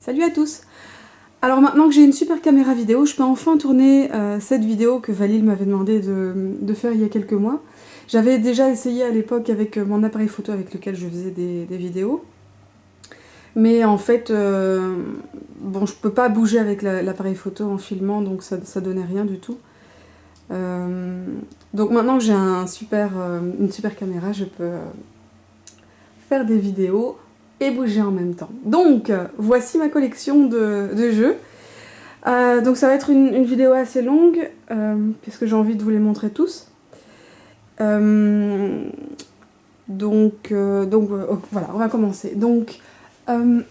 Salut à tous! Alors maintenant que j'ai une super caméra vidéo, je peux enfin tourner cette vidéo que Valil m'avait demandé de faire il y a quelques mois. J'avais déjà essayé à l'époque avec mon appareil photo avec lequel je faisais des vidéos. Mais en fait, bon, je peux pas bouger avec l'appareil photo en filmant, donc ça donnait rien du tout. Donc maintenant que j'ai une super caméra, je peux faire des vidéos et bouger en même temps. Donc, voici ma collection de jeux. Donc ça va être une vidéo assez longue, puisque j'ai envie de vous les montrer tous. Voilà, on va commencer. Donc, on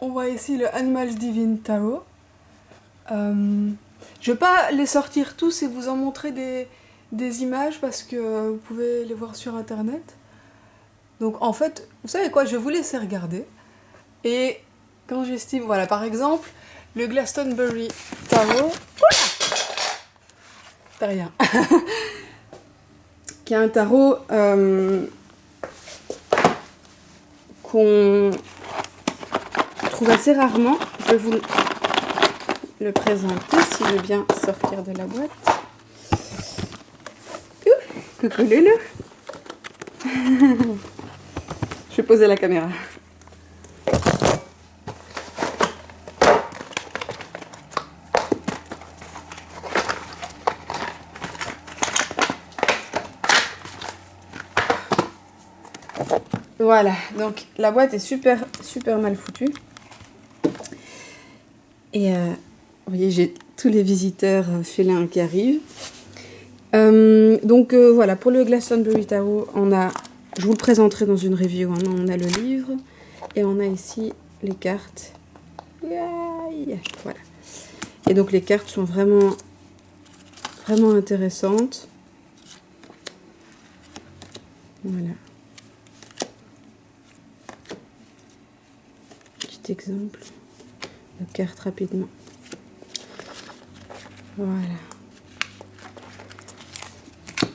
voit ici le Animals Divine Tarot. Je vais pas les sortir tous et vous en montrer des images parce que vous pouvez les voir sur internet. Donc en fait, vous savez quoi, je vais vous laisser regarder. Et quand j'estime, voilà, par exemple, le Glastonbury Tarot. C'est rien. Qui est un tarot qu'on trouve assez rarement. Je vais vous le présenter si je veux bien sortir de la boîte. Coucou Loulou. Je vais poser la caméra. Voilà, donc la boîte est super mal foutue. Et vous voyez, j'ai tous les visiteurs félins qui arrivent. Voilà, pour le Glastonbury Tarot, je vous le présenterai dans une review, hein, on a le livre et on a ici les cartes. Voilà. Et donc les cartes sont vraiment intéressantes. Voilà. Petit exemple de cartes rapidement. Voilà.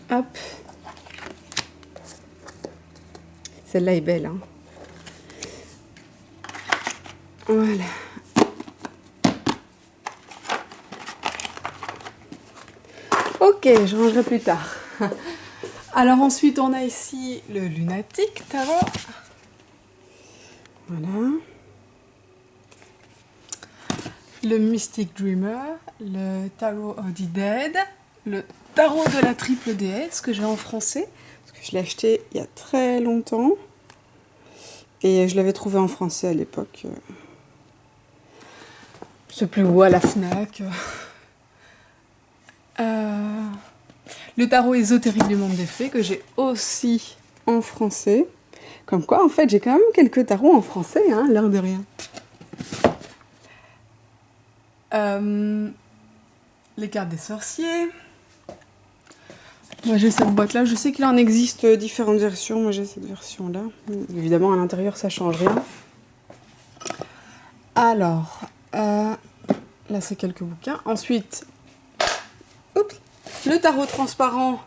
Hop. Celle-là est belle, hein. Voilà. Ok, je rangerai plus tard. Alors ensuite, on a ici le Lunatic Tarot. Voilà. Le Mystic Dreamer, le Tarot of the Dead, le Tarot de la triple déesse que j'ai en français, parce que je l'ai acheté il y a très longtemps, et je l'avais trouvé en français à l'époque. Je sais plus où, à la Fnac. Le Tarot ésotérique du monde des fées, que j'ai aussi en français. Comme quoi, en fait, j'ai quand même quelques tarots en français, hein, l'air de rien. Les cartes des sorciers. Moi j'ai cette boîte là, je sais qu'il en existe différentes versions, moi j'ai cette version là. Évidemment à l'intérieur ça change rien. Alors, là c'est quelques bouquins. Ensuite, le tarot transparent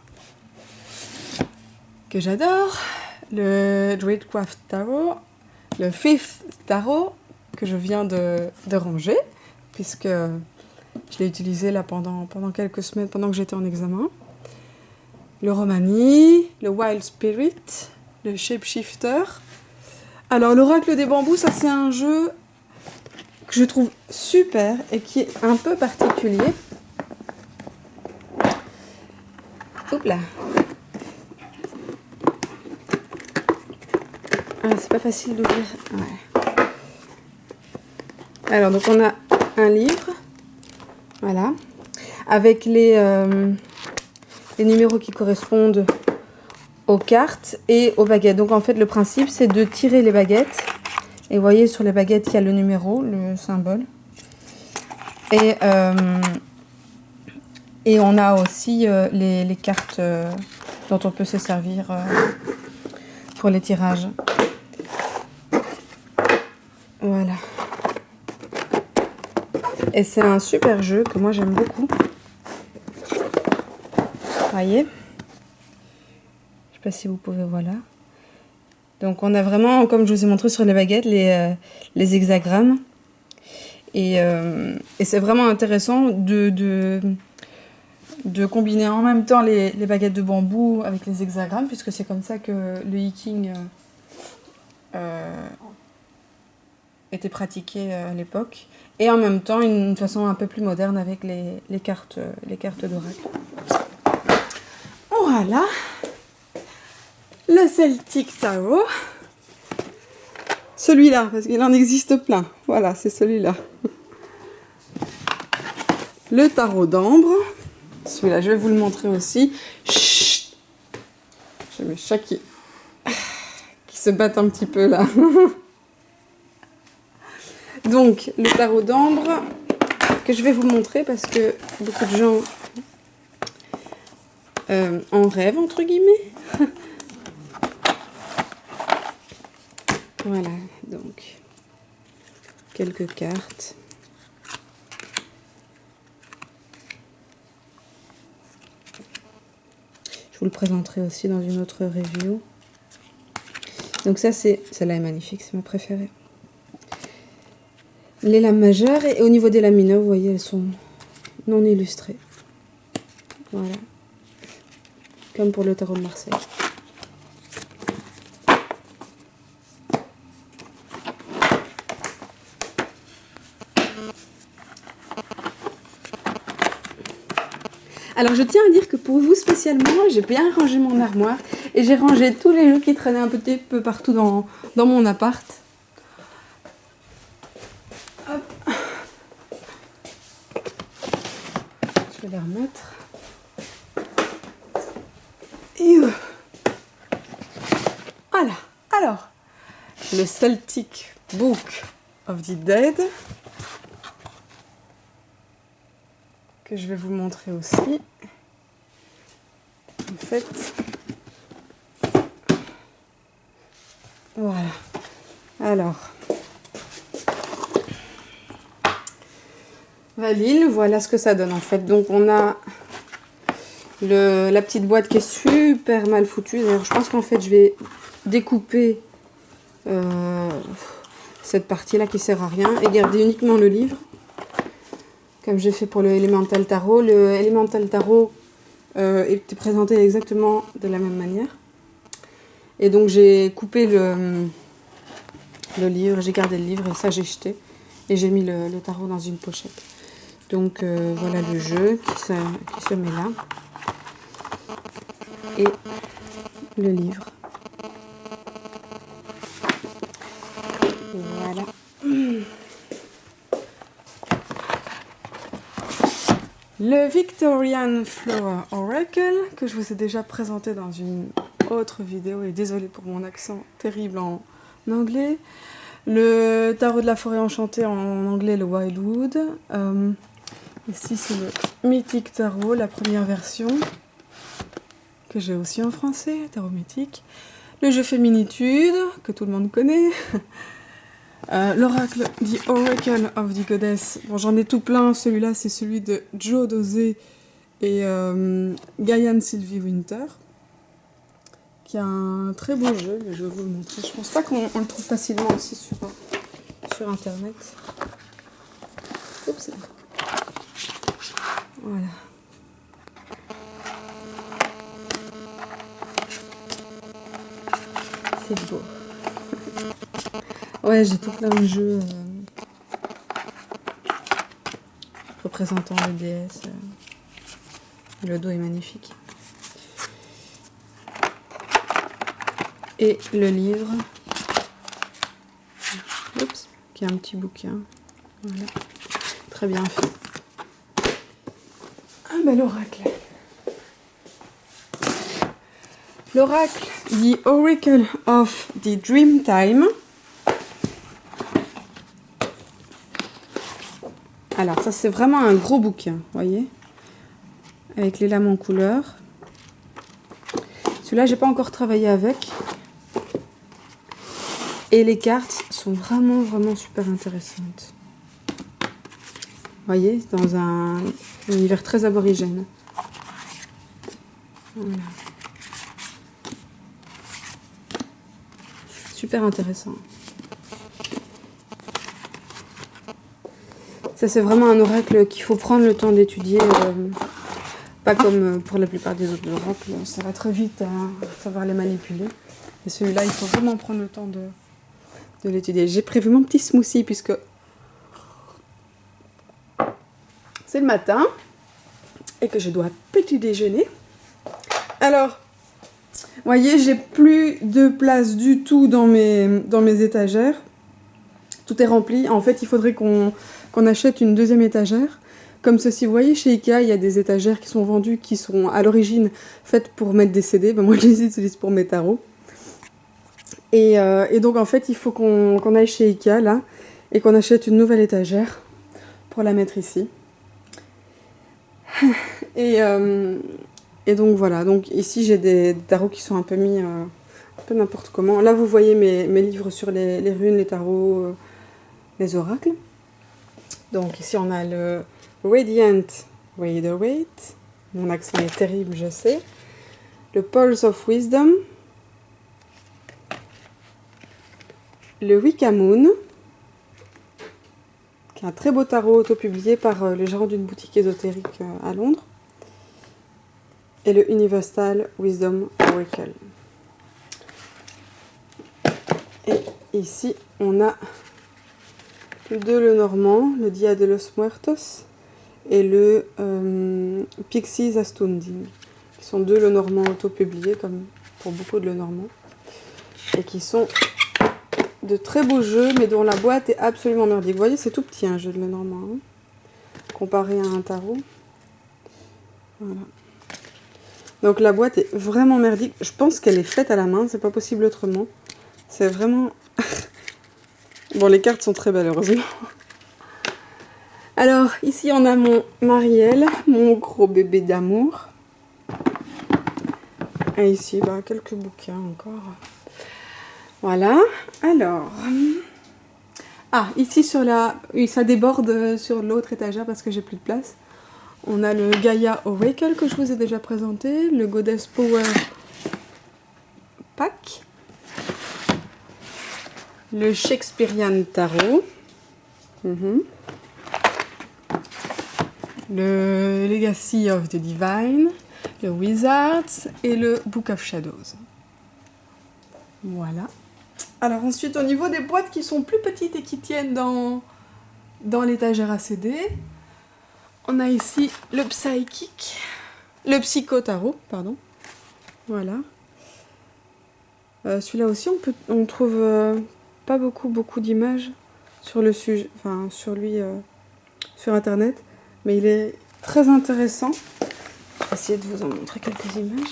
que j'adore, le Druidcraft Tarot, le Fifth Tarot que je viens de ranger, puisque je l'ai utilisé là pendant quelques semaines, pendant que j'étais en examen. Le Romani, le Wild Spirit, le Shapeshifter. Alors l'Oracle des bambous, ça c'est un jeu que je trouve super et qui est un peu particulier. Oups là. Ah, c'est pas facile d'ouvrir. Ouais. Alors donc on a un livre, voilà, avec les numéros qui correspondent aux cartes et aux baguettes. Donc en fait le principe c'est de tirer les baguettes. Et vous voyez sur les baguettes il y a le numéro, le symbole. Et on a aussi les cartes dont on peut se servir pour les tirages. Voilà. Et c'est un super jeu que moi j'aime beaucoup. Voyez, je sais pas si vous pouvez voir là. Donc on a vraiment, comme je vous ai montré sur les baguettes, les hexagrammes. Et c'est vraiment intéressant de combiner en même temps les baguettes de bambou avec les hexagrammes, puisque c'est comme ça que le hiking était pratiqué à l'époque. Et en même temps, une façon un peu plus moderne avec les cartes d'oracle. Voilà, le Celtic Tarot. Celui-là, parce qu'il en existe plein. Voilà, c'est celui-là. Le tarot d'ambre. Celui-là, je vais vous le montrer aussi. Chut. J'ai mes chats qui se battent un petit peu là. Donc, le tarot d'ambre que je vais vous montrer parce que beaucoup de gens en rêvent, entre guillemets. Voilà, donc, quelques cartes. Je vous le présenterai aussi dans une autre review. Donc ça, celle-là est magnifique, c'est ma préférée. Les lames majeures, et au niveau des lames mineures, vous voyez, elles sont non illustrées. Voilà. Comme pour le tarot de Marseille. Alors je tiens à dire que pour vous spécialement, j'ai bien rangé mon armoire et j'ai rangé tous les jeux qui traînaient un petit peu partout dans mon appart. Hop. Je vais les remettre. Et voilà. Alors, le Celtic Book of the Dead, que je vais vous montrer aussi. En fait, voilà. Alors, Valil, voilà ce que ça donne en fait. Donc on a la petite boîte qui est super mal foutue. D'ailleurs, je pense qu'en fait je vais découper cette partie-là qui sert à rien et garder uniquement le livre. Comme j'ai fait pour le Elemental Tarot. Le Elemental Tarot était présenté exactement de la même manière. Et donc j'ai coupé le livre, j'ai gardé le livre et ça j'ai jeté. Et j'ai mis le tarot dans une pochette. Donc voilà le jeu qui se met là. Et le livre. Voilà. Le Victorian Flower Oracle, que je vous ai déjà présenté dans une autre vidéo, et désolée pour mon accent terrible en anglais. Le tarot de la forêt enchantée en anglais, le Wildwood. Ici, c'est le Mythic Tarot, la première version, que j'ai aussi en français, tarot mythique. Le jeu Féminitude, que tout le monde connaît. L'oracle, The Oracle of the Goddess. Bon, j'en ai tout plein. Celui-là, c'est celui de Joe Dosé et Gaian Sylvie Winter, qui a un très beau jeu. Je vais vous le montrer. Je pense pas qu'on le trouve facilement aussi sur Internet. Oups. Voilà. C'est beau. Ouais, j'ai tout plein de jeux représentant le déesse. Le dos est magnifique. Et le livre. Oups, qui est un petit bouquin. Voilà. Très bien fait. Un bel oracle. L'oracle, The Oracle of the Dreamtime. Alors ça c'est vraiment un gros bouquin, vous voyez, avec les lames en couleur. Celui-là j'ai pas encore travaillé avec. Et les cartes sont vraiment super intéressantes. Vous voyez, dans un univers très aborigène. Voilà. super intéressant. Ça, c'est vraiment un oracle qu'il faut prendre le temps d'étudier. Pas comme pour la plupart des autres oracles. Ça va très vite à savoir les manipuler. Et celui-là, il faut vraiment prendre le temps de l'étudier. J'ai prévu mon petit smoothie puisque c'est le matin et que je dois petit déjeuner. Alors, vous voyez, j'ai plus de place du tout dans mes étagères. Tout est rempli. En fait, il faudrait qu'on achète une deuxième étagère. Comme ceci, vous voyez, chez Ikea, il y a des étagères qui sont vendues, qui sont à l'origine faites pour mettre des CD. Ben, moi, je les utilise pour mes tarots. Et donc, en fait, il faut qu'on aille chez Ikea, là, et qu'on achète une nouvelle étagère pour la mettre ici. Et donc, voilà. Donc, ici, j'ai des tarots qui sont un peu mis un peu n'importe comment. Là, vous voyez mes livres sur les runes, les tarots, les oracles. Donc, ici, on a le Radiant Rider-Waite. Mon accent est terrible, je sais. Le Pulse of Wisdom. Le Wicca Moon, qui est un très beau tarot auto-publié par le gérant d'une boutique ésotérique à Londres. Et le Universal Wisdom Oracle. Et ici, on a de Lenormand, le Dia de los Muertos, et le Pixies Astounding, qui sont deux Lenormand auto-publiés, comme pour beaucoup de Lenormand, et qui sont de très beaux jeux, mais dont la boîte est absolument merdique. Vous voyez, c'est tout petit un jeu de Lenormand, hein, comparé à un tarot. Voilà. Donc la boîte est vraiment merdique. Je pense qu'elle est faite à la main, c'est pas possible autrement. C'est vraiment... Bon, les cartes sont très belles, heureusement. Alors, ici, on a mon Marielle, mon gros bébé d'amour. Et ici, bah, quelques bouquins encore. Voilà. Alors... Ah, ici, sur la... Oui, ça déborde sur l'autre étagère parce que j'ai plus de place. On a le Gaia Oracle que je vous ai déjà présenté. Le Goddess Power Pack. Le Shakespearean Tarot. Le Legacy of the Divine. Le Wizards. Et le Book of Shadows. Voilà. Alors ensuite, au niveau des boîtes qui sont plus petites et qui tiennent dans l'étagère à CD, on a ici le Psychic, le Psychotarot, pardon. Voilà. Celui-là aussi, on trouve pas beaucoup d'images sur le sujet, enfin sur lui, sur internet, mais il est très intéressant. Je vais essayer de vous en montrer quelques images.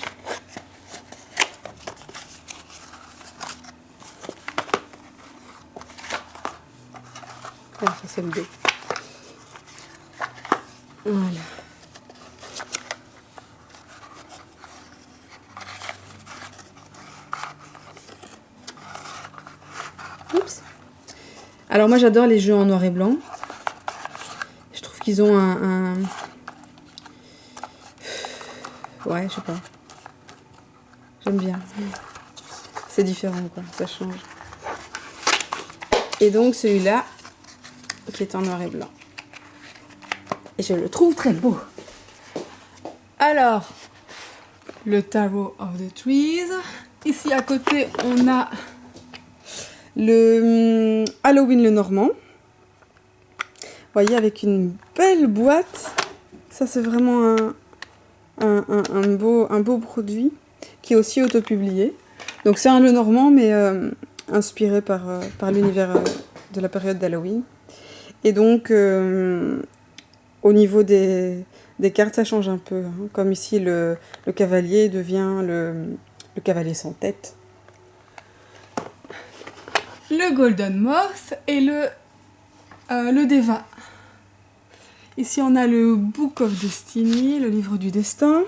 Ah, ça c'est le dos. Voilà. Oups. Alors moi j'adore les jeux en noir et blanc. Je trouve qu'ils ont un... Ouais, je sais pas. J'aime bien. C'est différent quoi, ça change. Et donc celui-là, qui est en noir et blanc. Et je le trouve très beau. Alors, le Tarot of the Trees. Ici à côté, on a le Halloween Lenormand. Vous voyez, avec une belle boîte. Ça, c'est vraiment un beau produit qui est aussi autopublié. Donc, c'est un Lenormand, mais inspiré par l'univers de la période d'Halloween. Et donc, au niveau des cartes, ça change un peu. Hein. Comme ici, le cavalier devient le cavalier sans tête. Le Golden Moth et le Deva. Ici, on a le Book of Destiny, le livre du destin.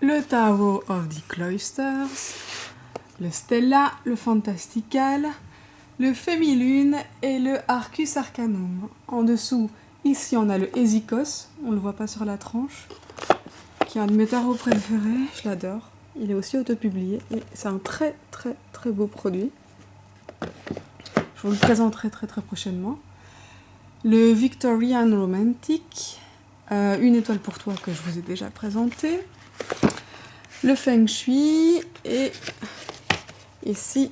Le Tarot of the Cloisters. Le Stella, le Fantastical, le Fémilune et le Arcus Arcanum. En dessous, ici, on a le Hésychos, on ne le voit pas sur la tranche, qui est un de mes tarots préférés, je l'adore. Il est aussi autopublié et c'est un très très très beau produit. Je vous le présenterai très très prochainement. Le Victorian Romantic, une étoile pour toi que je vous ai déjà présenté. Le Feng Shui et ici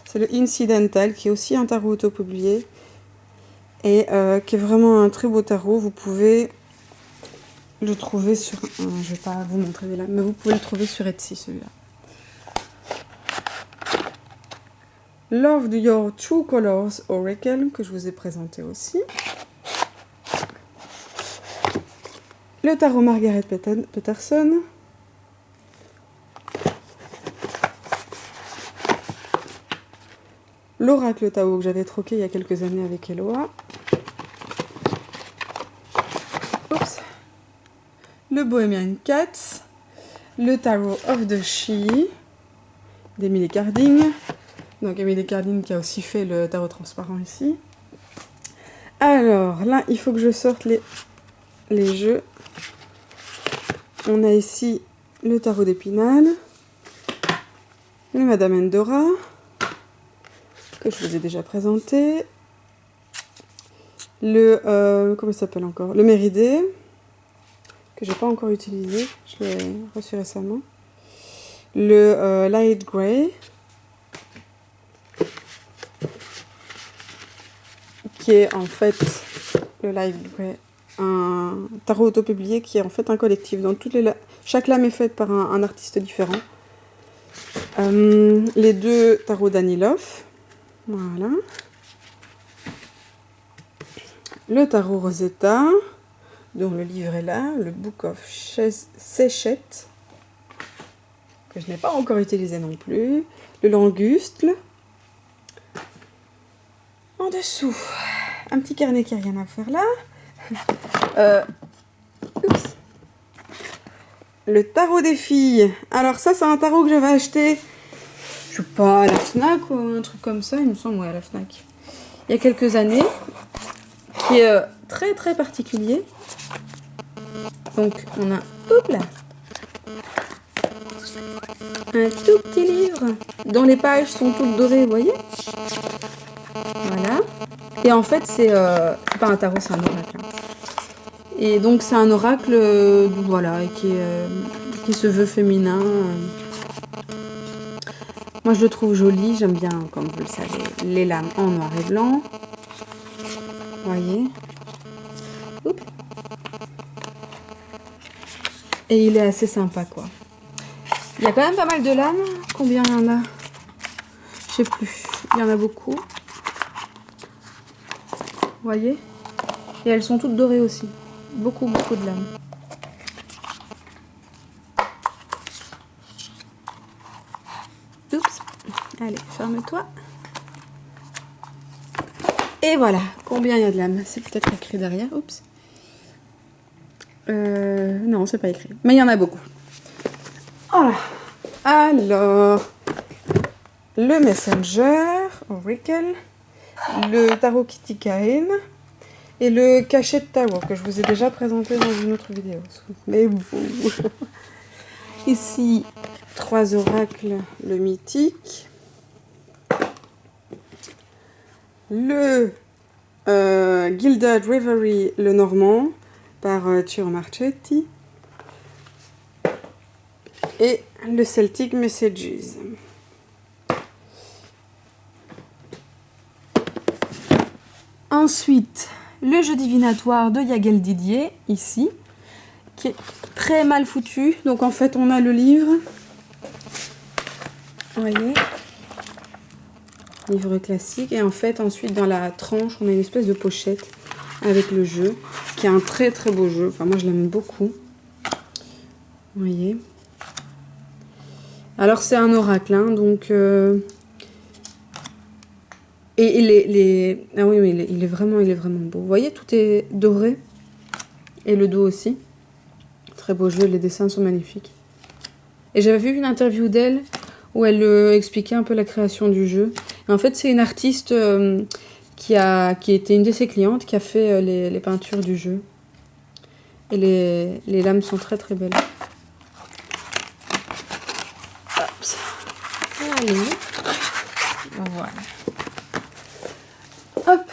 c'est le Incidental qui est aussi un tarot autopublié et qui est vraiment un très beau tarot. Vous pouvez le trouver sur... je ne vais pas vous montrer là, mais vous pouvez le trouver sur Etsy celui-là. Love Your True Colors Oracle que je vous ai présenté aussi. Le tarot Margaret Peterson. L'oracle Tao que j'avais troqué il y a quelques années avec Eloa. Oups. Le Bohemian Cats. Le Tarot of the She d'Emily Carding. Donc Emily Carding qui a aussi fait le tarot transparent ici. Alors là, il faut que je sorte les jeux. On a ici le tarot d'Épinal. Le Madame Endora. Que je vous ai déjà présenté. Le... comment il s'appelle encore? Le Méridée. Que j'ai pas encore utilisé. Je l'ai reçu récemment. Le Light Grey. Qui est en fait le Light Grey. Un tarot autopublié qui est en fait un collectif. Donc chaque lame est faite par un artiste différent. Les deux tarots d'Aniloff. Voilà. Le tarot Rosetta, dont le livre est là, le Book of Sechet, que je n'ai pas encore utilisé non plus. Le Langustle. En dessous, un petit carnet qui n'a rien à faire là. Oups. Le tarot des filles. Alors ça, c'est un tarot que j'avais acheté, je sais pas, à la Fnac ou un truc comme ça, il me semble, ouais, à la Fnac. Il y a quelques années, qui est très très particulier. Donc on a, hop là, un tout petit livre dont les pages sont toutes dorées, vous voyez. Voilà. Et en fait, c'est pas un tarot, c'est un oracle. Et donc c'est un oracle, voilà, qui se veut féminin. Moi je le trouve joli, j'aime bien, comme vous le savez, les lames en noir et blanc. Vous voyez. Oups. Et il est assez sympa, quoi. Il y a quand même pas mal de lames. Combien il y en a? Je sais plus. Il y en a beaucoup. Vous voyez? Et elles sont toutes dorées aussi. Beaucoup de lames. Oups. Allez, ferme-toi. Et voilà. Combien il y a de lames? C'est peut-être écrit derrière. Oups. Non, c'est pas écrit. Mais il y en a beaucoup. Voilà. Alors, le Messenger, Oracle, le Tarot Kitty Cain et le Cachet de Tarot que je vous ai déjà présenté dans une autre vidéo. Souvenez-vous. Ici, 3 oracles, le mythique. Le Gilded Reverie, le normand, par Turo Marchetti. Et le Celtic Messages. Ensuite, le jeu divinatoire de Yagel Didier, ici, qui est très mal foutu. Donc en fait, on a le livre. Vous voyez, livre classique. Et en fait, ensuite, dans la tranche, on a une espèce de pochette avec le jeu, qui est un très très beau jeu. Enfin, moi, je l'aime beaucoup. Vous voyez. Alors, c'est un oracle, hein, donc... Et ah oui, mais il est vraiment beau. Vous voyez, tout est doré. Et le dos aussi. Très beau jeu, les dessins sont magnifiques. Et j'avais vu une interview d'elle où elle expliquait un peu la création du jeu. Et en fait, c'est une artiste qui était une de ses clientes qui a fait les peintures du jeu. Et les lames sont très très belles. Hop. Allez. Voilà. Hop.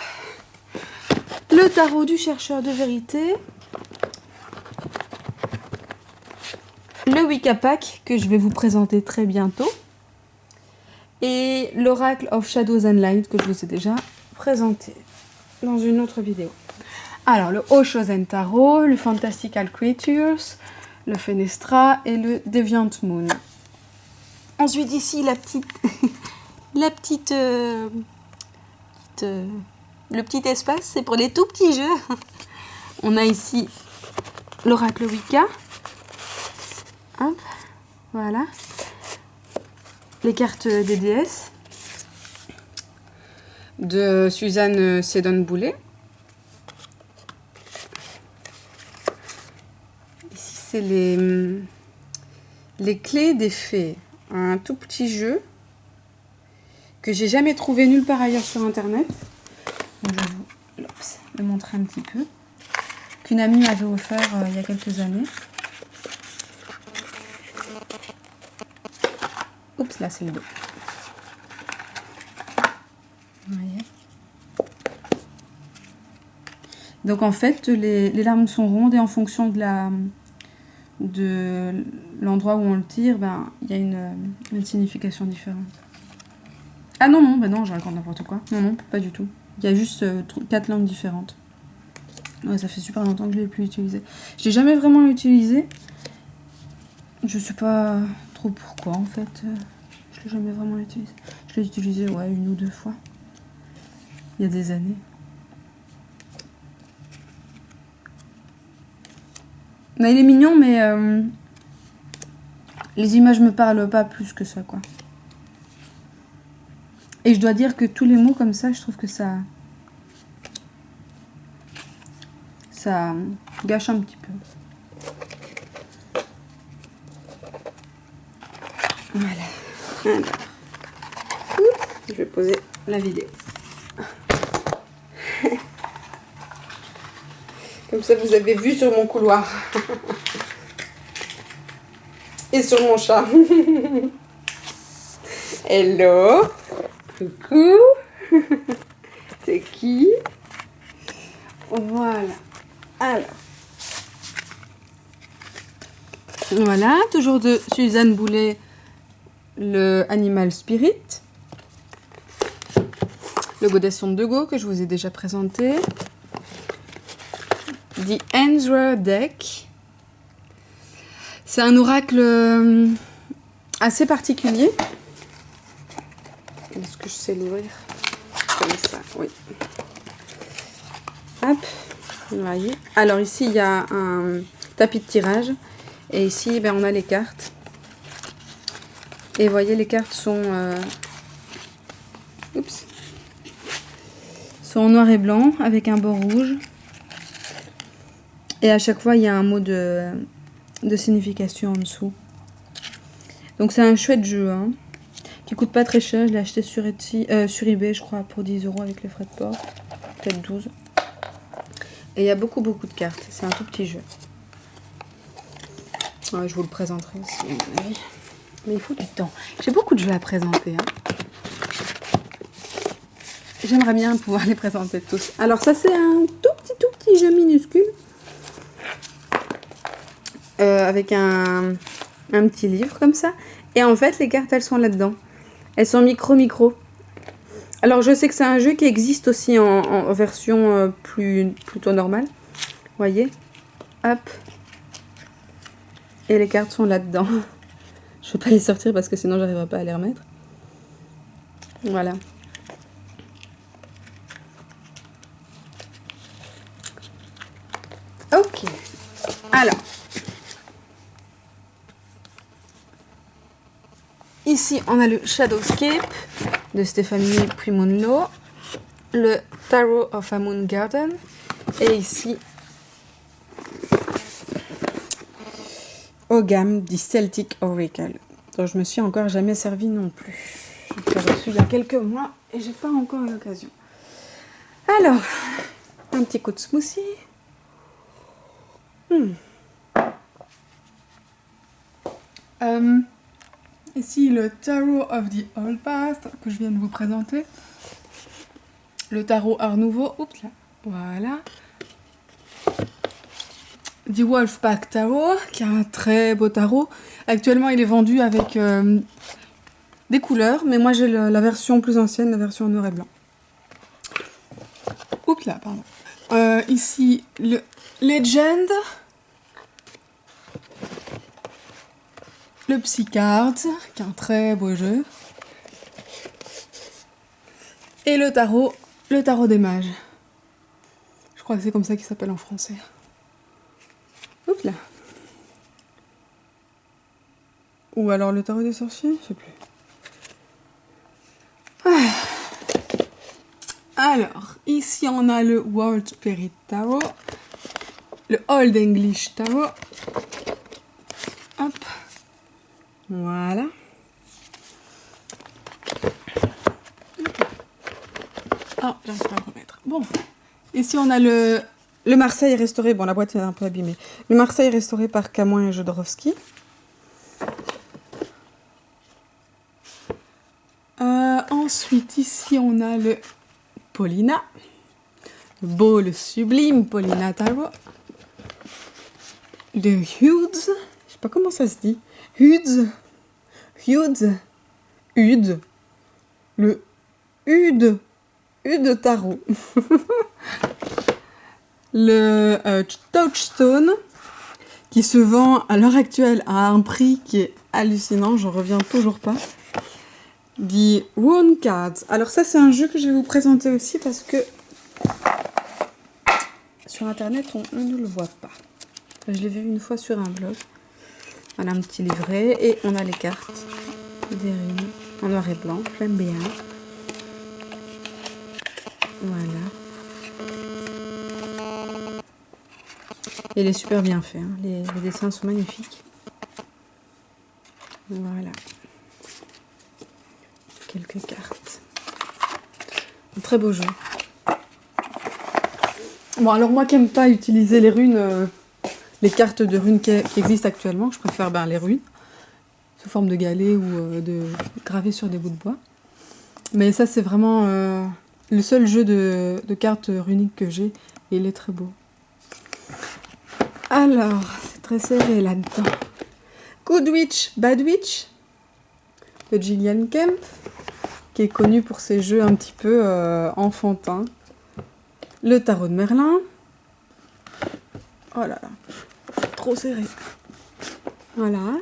Le tarot du chercheur de vérité. Le Wicca Pack que je vais vous présenter très bientôt. Et l'Oracle of Shadows and Light que je vous ai déjà présenté dans une autre vidéo. Alors, le Oshozen Tarot, le Fantastical Creatures, le Fenestra et le Deviant Moon. Ensuite, ici, le petit espace, c'est pour les tout petits jeux. On a ici l'Oracle Wicca. Hop, voilà. Les cartes des déesses de Suzanne Seddon-Boulet. Ici, c'est les clés des fées. Un tout petit jeu que j'ai jamais trouvé nulle part ailleurs sur internet. Donc, je vais vous le montrer un petit peu. Qu'une amie m'avait offert il y a quelques années. Oups, là c'est le dos. Vous voyez. Donc en fait, les lames sont rondes et en fonction de l'endroit où on le tire, ben, il y a une signification différente. Ah non, non, ben non, je raconte n'importe quoi. Non, non, pas du tout. Il y a juste 4 langues différentes. Ouais, ça fait super longtemps que je ne l'ai plus utilisé. Je l'ai jamais vraiment utilisé. Je sais pas trop pourquoi en fait. Je l'ai jamais vraiment utilisé. Je l'ai utilisé, ouais, 1 ou 2 fois. Il y a des années. Mais il est mignon, mais les images me parlent pas plus que ça, quoi. Et je dois dire que tous les mots comme ça, je trouve que ça gâche un petit peu. Voilà. Alors, je vais poser la vidéo. Comme ça, vous avez vu sur mon couloir. Et sur mon chat. Hello. Coucou. C'est qui? Voilà. Alors. Voilà, toujours de Suzanne Boulet, le Animal Spirit. Le Goddess de Go que je vous ai déjà présenté. The Ensra Deck. C'est un oracle assez particulier. Est-ce que je sais l'ouvrir? Comme ça, oui. Hop, vous voyez. Alors ici, il y a un tapis de tirage. Et ici, ben, on a les cartes. Et vous voyez, les cartes sont... sont en noir et blanc, avec un bord rouge. Et à chaque fois, il y a un mot de signification en dessous. Donc c'est un chouette jeu, hein, qui coûte pas très cher. Je l'ai acheté sur eBay, je crois, pour 10 € avec les frais de port. Peut-être 12. Et il y a beaucoup de cartes. C'est un tout petit jeu. Ouais, je vous le présenterai aussi, à mon avis. Mais il faut du temps. J'ai beaucoup de jeux à présenter. Hein. J'aimerais bien pouvoir les présenter tous. Alors ça, c'est un tout petit jeu minuscule. Avec un petit livre comme ça. Et en fait, les cartes, elles sont là-dedans. Elles sont micro. Alors, je sais que c'est un jeu qui existe aussi en version plutôt normale. Vous voyez? Hop. Et les cartes sont là-dedans. Je ne vais pas les sortir parce que sinon, j'arriverai pas à les remettre. Voilà. Ok. Alors. Ici, on a le Shadowscape de Stéphanie Primunlo, le Tarot of a Moon Garden, et ici, Ogam du Celtic Oracle, dont je me suis encore jamais servi non plus. Je l'ai reçu il y a quelques mois et j'ai pas encore eu l'occasion. Alors, un petit coup de smoothie. Ici, le Tarot of the Old Path que je viens de vous présenter. Le tarot Art Nouveau. Oups là. Voilà. The Wolfpack Tarot, qui est un très beau tarot. Actuellement, il est vendu avec des couleurs, mais moi j'ai la version plus ancienne, la version en noir et blanc. Oups là, pardon. Ici, le Legend. Le Psycard, qui est un très beau jeu. Et le tarot des mages. Je crois que c'est comme ça qu'il s'appelle en français. Oups là. Ou alors le tarot des sorciers, je sais plus. Alors, ici on a le World Spirit Tarot. Le Old English Tarot. Hop. Voilà. Oh, j'arrive pas à le remettre. Bon. Ici, on a le Marseille restauré. Bon, la boîte est un peu abîmée. Le Marseille restauré par Camoin et Jodorowsky. Ensuite, ici, on a le Paulina. Le beau, le sublime Paulina Tarot. Le Hudes. Je sais pas comment ça se dit. Hudes. Le Hude Tarot. Le Touchstone, qui se vend à l'heure actuelle à un prix qui est hallucinant, j'en reviens toujours pas. The Rune Cards. Alors ça, c'est un jeu que je vais vous présenter aussi parce que sur internet, on ne le voit pas. Je l'ai vu une fois sur un blog. Voilà un petit livret et on a les cartes des runes en noir et blanc, j'aime bien. Voilà. Et il est super bien fait, hein. Les dessins sont magnifiques. Voilà. Quelques cartes. Un très beau jeu. Bon, alors moi qui n'aime pas utiliser les runes... les cartes de runes qui existent actuellement, je préfère les runes, sous forme de galets ou de gravées sur des bouts de bois. Mais ça, c'est vraiment le seul jeu de cartes runiques que j'ai, et il est très beau. Alors, c'est très serré là-dedans. Good Witch, Bad Witch, de Gillian Kemp, qui est connu pour ses jeux un petit peu enfantins. Le Tarot de Merlin. Oh là là, trop serré. Voilà.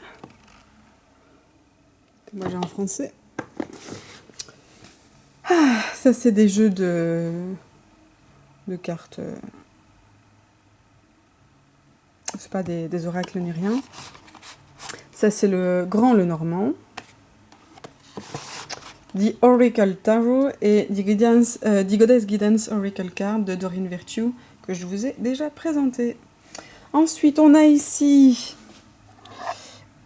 Moi j'ai en français. Ah, ça c'est des jeux de cartes. C'est pas des oracles ni rien. Ça c'est le Normand. The Oracle Tarot et The Goddess Guidance Oracle Card de Doreen Virtue que je vous ai déjà présenté. Ensuite, on a ici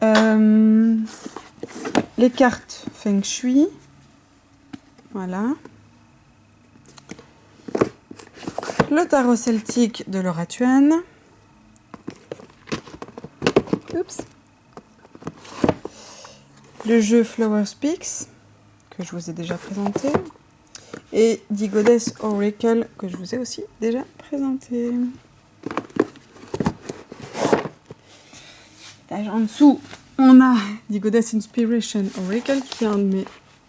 les cartes Feng Shui. Voilà. Le tarot celtique de Laura Tuan. Oups. Le jeu Flower Speaks, que je vous ai déjà présenté. Et The Goddess Oracle, que je vous ai aussi déjà présenté. En dessous, on a The Goddess Inspiration Oracle, qui est un de mes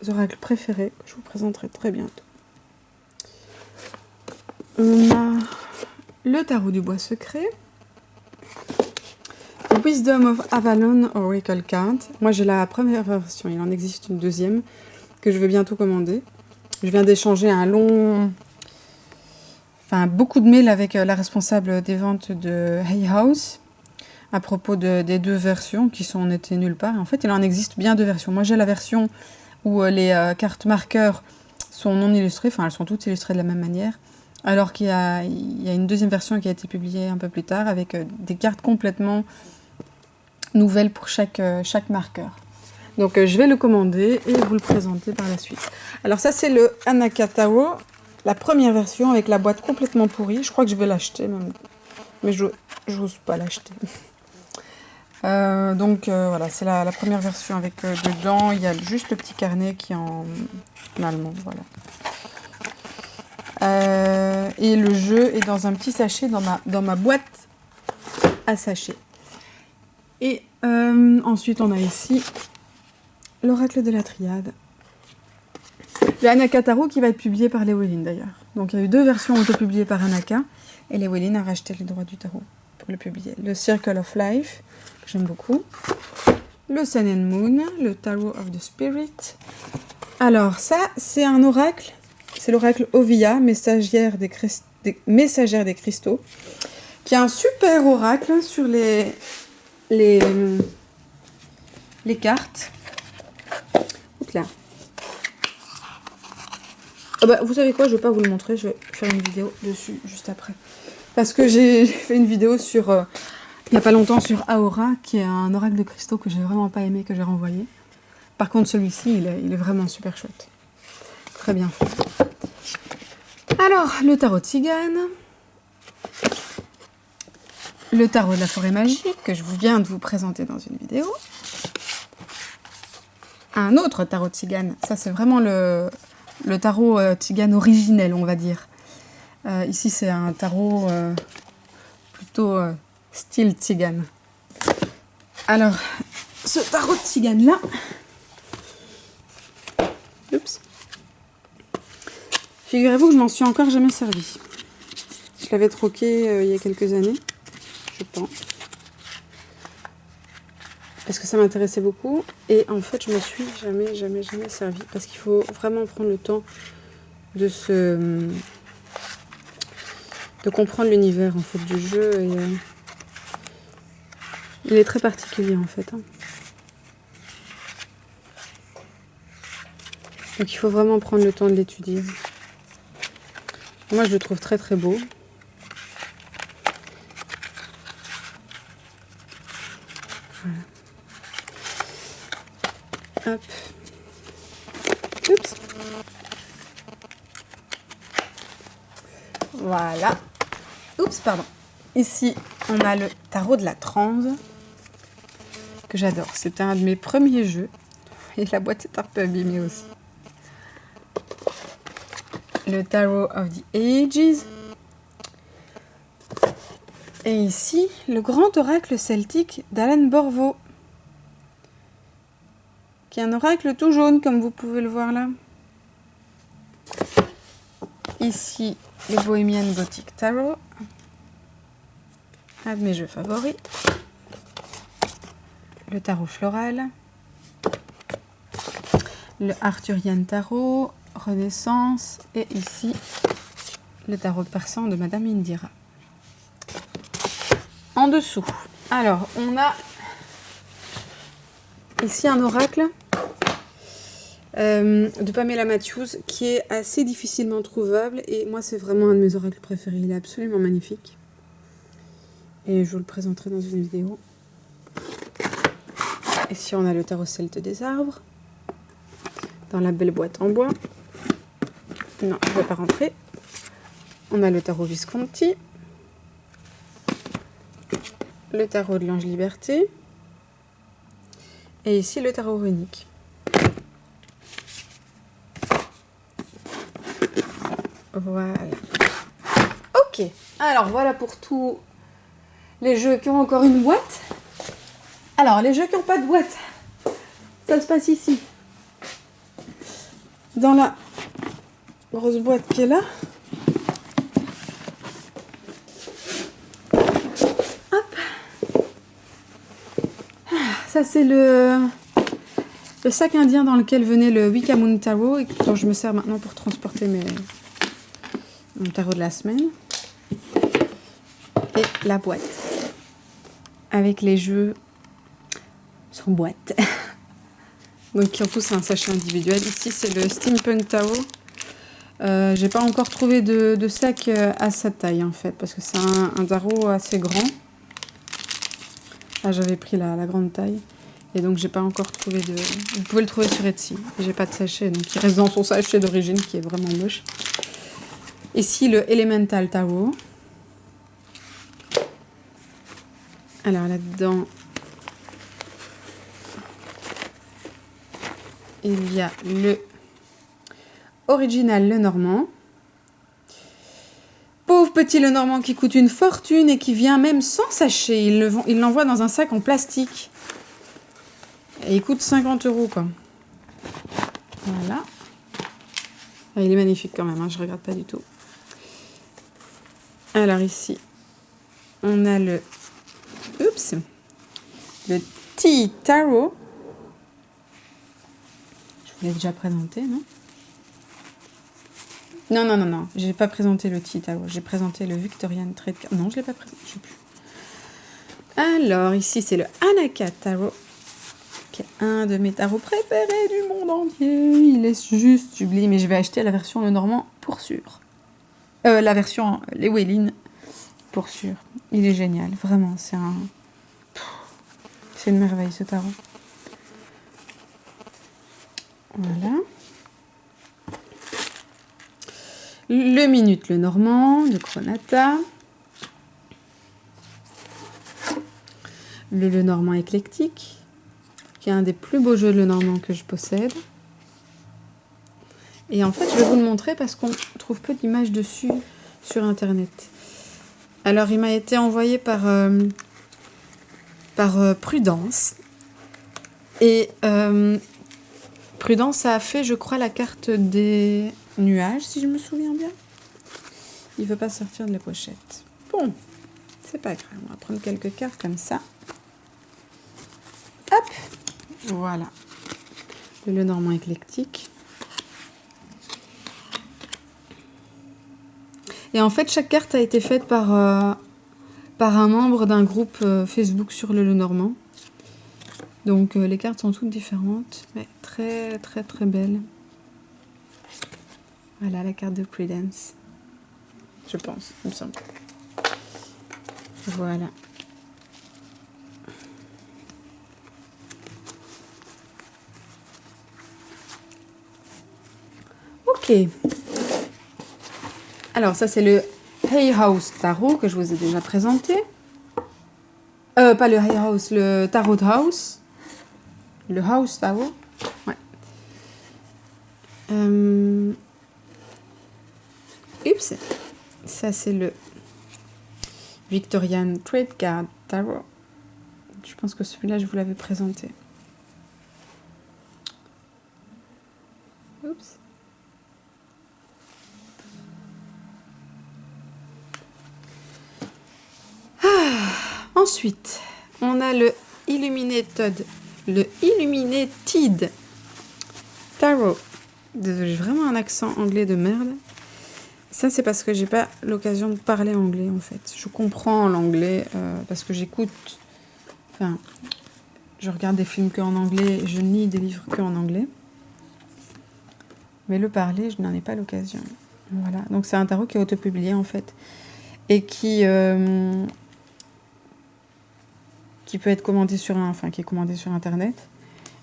oracles préférés, que je vous présenterai très bientôt. On a le tarot du bois secret. The Wisdom of Avalon Oracle Card. Moi, j'ai la première version, il en existe une deuxième, que je vais bientôt commander. Je viens d'échanger beaucoup de mails avec la responsable des ventes de Hay House à propos des deux versions qui sont n'étaient nulle part. En fait, il en existe bien deux versions. Moi, j'ai la version où les cartes marqueurs sont non illustrées, enfin, elles sont toutes illustrées de la même manière, alors qu'il y a une deuxième version qui a été publiée un peu plus tard avec des cartes complètement nouvelles pour chaque marqueur. Donc, je vais le commander et vous le présenter par la suite. Alors, ça, c'est le Anaka Tarot, la première version avec la boîte complètement pourrie. Je crois que je vais l'acheter même. mais je n'ose pas l'acheter. Voilà, c'est la première version avec dedans, il y a juste le petit carnet qui est en allemand, voilà. Et le jeu est dans un petit sachet dans ma boîte à sachets. Et ensuite on a ici l'oracle de la triade. Le Hanaka Tarot qui va être publié par Llewellyn d'ailleurs. Donc il y a eu 2 versions auto-publiées par Hanaka et Llewellyn a racheté les droits du tarot pour le publier. Le Circle of Life, que j'aime beaucoup. Le Sun and Moon, le Tarot of the Spirit. Alors ça, c'est un oracle. C'est l'oracle Ovia, messagère des cristaux, qui a un super oracle sur les cartes. Oups là. Ah bah, vous savez quoi, je vais pas vous le montrer, je vais faire une vidéo dessus juste après. Parce que j'ai fait une vidéo sur, il n'y a pas longtemps, sur Aura, qui est un oracle de cristaux que j'ai vraiment pas aimé, que j'ai renvoyé. Par contre, celui-ci, il est vraiment super chouette. Très bien fait. Alors, le tarot de Tzigane. Le tarot de la forêt magique, que je viens de vous présenter dans une vidéo. Un autre tarot de Tzigane. Ça, c'est vraiment le tarot Tzigane originel, on va dire. Ici, c'est un tarot plutôt style Tzigane. Alors, ce tarot de Tzigane-là... Oups. Figurez-vous que je m'en suis encore jamais servi. Je l'avais troqué il y a quelques années, je pense. Parce que ça m'intéressait beaucoup. Et en fait, je me suis jamais servi. Parce qu'il faut vraiment prendre le temps de comprendre l'univers en fait du jeu. Et, il est très particulier en fait. Hein. Donc il faut vraiment prendre le temps de l'étudier. Moi, je le trouve très très beau. Voilà. Hop. Oups. Voilà. Oups, pardon. Ici, on a le tarot de la Transe, que j'adore. C'était un de mes premiers jeux. Et la boîte est un peu abîmée aussi. Le Tarot of the Ages. Et ici, le grand oracle celtique d'Alan Borvo, qui est un oracle tout jaune, comme vous pouvez le voir là. Ici, le Bohemian Gothic Tarot, un de mes jeux favoris. Le Tarot Floral. Le Arthurian Tarot, Renaissance. Et ici, le Tarot persan de Madame Indira. En dessous, alors on a ici un oracle de Pamela Matthews qui est assez difficilement trouvable et moi c'est vraiment un de mes oracles préférés, il est absolument magnifique et je vous le présenterai dans une vidéo. Ici on a le tarot celte des arbres dans la belle boîte en bois. Non, je ne vais pas rentrer. On a le tarot Visconti. Le tarot de l'ange liberté et ici le tarot runique. Voilà. Ok, alors voilà pour tous les jeux qui ont encore une boîte. Alors les jeux qui n'ont pas de boîte, ça se passe ici. Dans la grosse boîte qui est là. Ça, c'est le sac indien dans lequel venait le Wicca Moon Tarot et dont je me sers maintenant pour transporter mon tarot de la semaine. Et la boîte avec les jeux sur boîte. Donc, qui ont tous un sachet individuel. Ici, c'est le Steampunk Tarot. J'ai pas encore trouvé de sac à sa taille en fait, parce que c'est un tarot assez grand. Là, j'avais pris la grande taille. Et donc, j'ai pas encore trouvé de... Vous pouvez le trouver sur Etsy. J'ai pas de sachet, donc il reste dans son sachet d'origine, qui est vraiment moche. Ici, le Elemental Tarot. Alors là-dedans, il y a le original Lenormand. Pauvre petit Lenormand qui coûte une fortune et qui vient même sans sachet. Il l'envoie dans un sac en plastique. Et il coûte 50 € quoi. Voilà. Ah, il est magnifique quand même, hein, je ne regarde pas du tout. Alors ici, on a le Tea Taro. Je vous l'ai déjà présenté, non? Non. Je n'ai pas présenté le Tea Taro. J'ai présenté le Victorian Trade Card. Non, je ne l'ai pas présenté. Je sais plus. Alors, ici, c'est le Anaka Taro, qui est un de mes tarots préférés du monde entier. Il est juste sublime. Et je vais acheter la version Lenormand pour sûr. La version Llewellyn pour sûr. Il est génial. Vraiment, c'est une merveille, ce tarot. Voilà. Le Minute Lenormand de Chronata. Le Lenormand éclectique, qui est un des plus beaux jeux de Lenormand que je possède. Et en fait, je vais vous le montrer parce qu'on trouve peu d'images dessus sur Internet. Alors, il m'a été envoyé par Prudence. Et Prudence a fait, je crois, la carte des nuages, si je me souviens bien. Il ne veut pas sortir de la pochette. Bon, c'est pas grave. On va prendre quelques cartes comme ça. Hop, voilà. Le Lenormand éclectique. Et en fait, chaque carte a été faite par un membre d'un groupe Facebook sur le Lenormand. Donc les cartes sont toutes différentes, mais très très très belles. Voilà la carte de Prudence. Je pense, il me semble. Voilà. Ok. Alors ça c'est le Hay House Tarot que je vous ai déjà présenté. Pas le Hay House, le Tarot House. Le House Tarot. Ouais. Oups. Ça c'est le Victorian Trade Card Tarot. Je pense que celui-là je vous l'avais présenté. Oups. Ensuite, on a le Illuminated Tarot. Désolée, j'ai vraiment un accent anglais de merde. Ça, c'est parce que j'ai pas l'occasion de parler anglais, en fait. Je comprends l'anglais parce que j'écoute... Enfin, je regarde des films qu'en anglais, je lis des livres qu'en anglais. Mais le parler, je n'en ai pas l'occasion. Voilà. Donc, c'est un tarot qui est autopublié, en fait. Et qui peut être commandé qui est commandé sur Internet.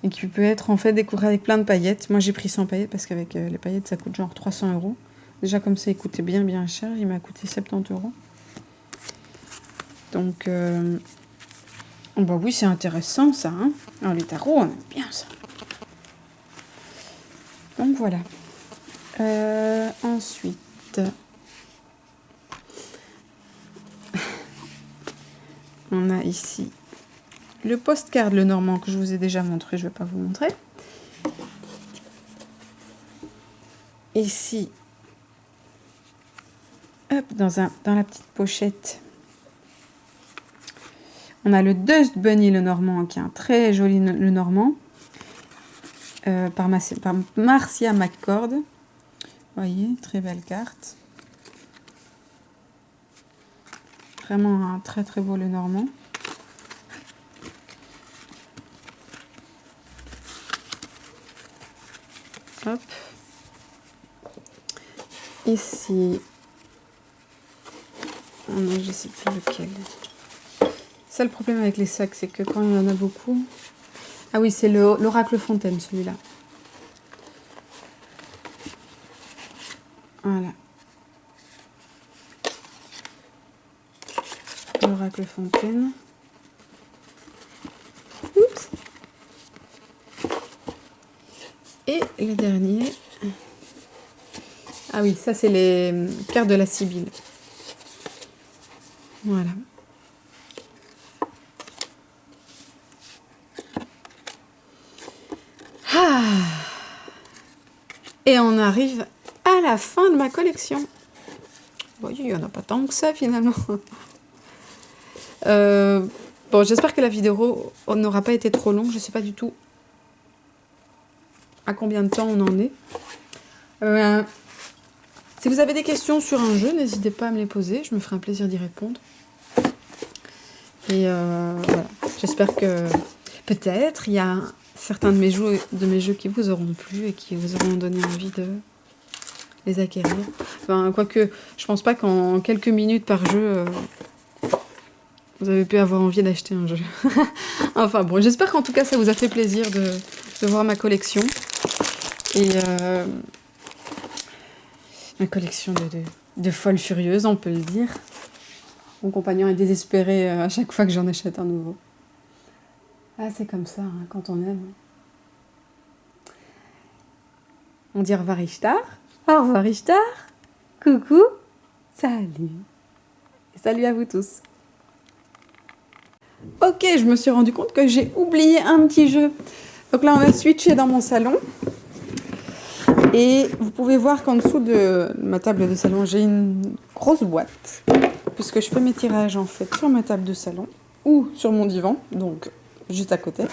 Et qui peut être, en fait, décoré avec plein de paillettes. Moi, j'ai pris 100 paillettes parce qu'avec les paillettes, ça coûte genre 300 €. Déjà, comme ça, il coûtait bien cher. Il m'a coûté 70 €. Donc, bah oui, c'est intéressant, ça. Hein. Alors, les tarots, on aime bien ça. Donc, voilà. Ensuite, on a ici le postcard Lenormand que je vous ai déjà montré. Je ne vais pas vous montrer. Ici, hop, dans la petite pochette, on a le Dust Bunny Lenormand, qui est un très joli Lenormand, par Marcia McCord. Vous voyez, très belle carte. Vraiment un très très beau Lenormand. Hop. Ici, on a, je sais plus lequel. Ça, le problème avec les sacs, c'est que quand il y en a beaucoup... Ah oui, c'est l'Oracle Fontaine, celui-là. Voilà. L'Oracle Fontaine. Et le dernier... Ah oui, ça c'est les cartes de la Sibylle. Voilà. Ah. Et on arrive à la fin de ma collection. Bon, il n'y en a pas tant que ça finalement. Bon, j'espère que la vidéo n'aura pas été trop longue. Je ne sais pas du tout à combien de temps on en est. Si vous avez des questions sur un jeu, n'hésitez pas à me les poser. Je me ferai un plaisir d'y répondre. Et voilà. J'espère que peut-être il y a certains de mes jeux qui vous auront plu et qui vous auront donné envie de les acquérir. Enfin, quoique, je pense pas qu'en quelques minutes par jeu, vous avez pu avoir envie d'acheter un jeu. Enfin bon, j'espère qu'en tout cas ça vous a fait plaisir de voir ma collection. Et ma collection de folles furieuses, on peut le dire. Mon compagnon est désespéré à chaque fois que j'en achète un nouveau. Ah, c'est comme ça, hein, quand on aime. On dit au revoir Ishtar. Au revoir Ishtar. Coucou. Salut. Et salut à vous tous. Ok, je me suis rendu compte que j'ai oublié un petit jeu. Donc là, on va switcher dans mon salon. Et vous pouvez voir qu'en dessous de ma table de salon, j'ai une grosse boîte. Puisque je fais mes tirages en fait sur ma table de salon ou sur mon divan, donc juste à côté.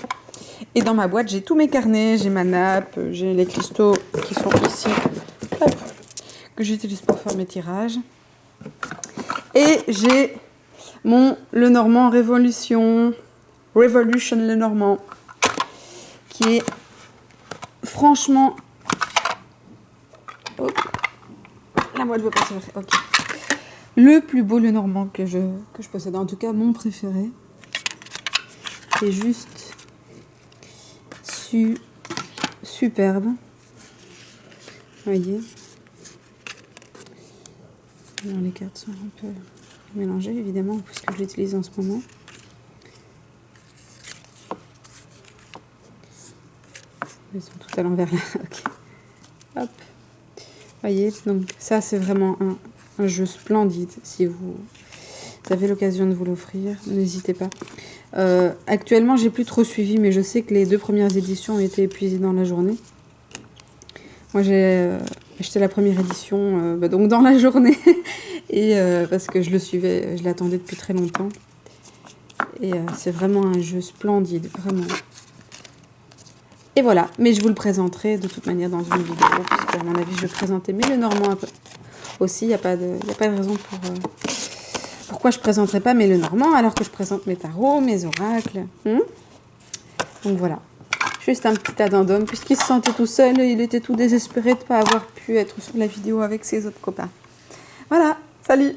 Et dans ma boîte, j'ai tous mes carnets, j'ai ma nappe, j'ai les cristaux qui sont ici, hop, que j'utilise pour faire mes tirages. Et j'ai mon Lenormand Revolution Lenormand, qui est franchement... Oh, la boîte veut pas s'ouvrir, ok. Le plus beau Lenormand que je possède, en tout cas mon préféré. C'est juste superbe. Vous voyez. Alors, les cartes sont un peu mélangées évidemment puisque je l'utilise en ce moment. Elles sont toutes à l'envers là. Ok. Hop. Vous voyez, donc ça c'est vraiment un jeu splendide. Si vous avez l'occasion de vous l'offrir, n'hésitez pas. Actuellement, j'ai plus trop suivi, mais je sais que les 2 premières éditions ont été épuisées dans la journée. Moi, j'ai acheté la première édition donc dans la journée, et parce que je le suivais, je l'attendais depuis très longtemps. Et c'est vraiment un jeu splendide, vraiment. Et voilà, mais je vous le présenterai de toute manière dans une vidéo, parce qu'à mon avis, je vais présenter mes Lenormand aussi. Il n'y a pas de raison pourquoi je ne présenterai pas mes Lenormand alors que je présente mes tarots, mes oracles. Donc voilà, juste un petit addendum, puisqu'il se sentait tout seul, il était tout désespéré de ne pas avoir pu être sur la vidéo avec ses autres copains. Voilà, salut!